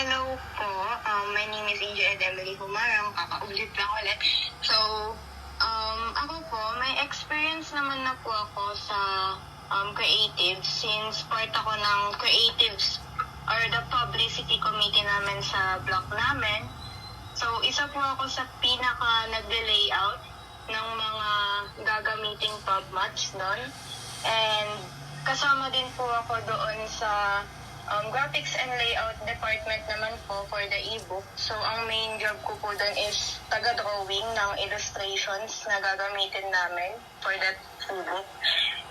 Hello po. My name is Angel Emily Humarang. Kakaulit lang ulit. So, ako po, may experience naman na po ako sa creative since part ako ng creatives or the publicity committee namin sa block namin. So, isa po ako sa pinaka nagde-layout ng mga gagamiting top mats doon. And kasama din po ako doon sa graphics and layout department naman po for the ebook. So, ang main job ko po doon is taga-drawing ng illustrations na gagamitin namin for that ebook.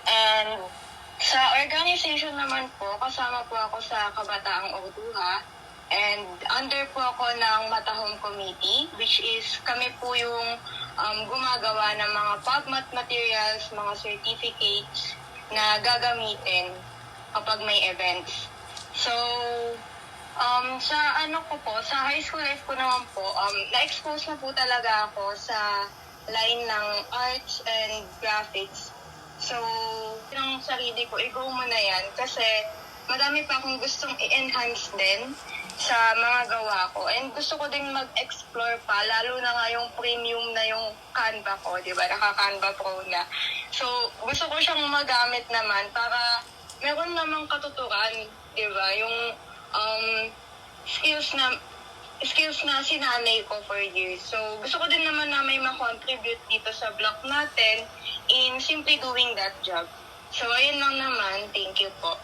And sa organization naman po, kasama po ako sa Kabataang Orduha. And under po ako ng Matahom Committee, which is kami po yung gumagawa ng mga PubMat materials, mga certificates na gagamitin kapag may events. So, sa sa high school life ko naman po, na-expose na po talaga ako sa line ng arts and graphics. So, yung sarili ko, i-go mo na yan kasi madami pa akong gustong i-enhance din sa mga gawa ko. And gusto ko din mag-explore pa, lalo na nga yung premium na yung Canva ko, di ba? Naka-Canva Pro na. So, gusto ko siyang magamit naman para meron namang katuturan, di ba? Yung skills na sinanay ko for years. So, gusto ko din naman na may ma-contribute dito sa blog natin in simply doing that job. So, ayun lang naman. Thank you po.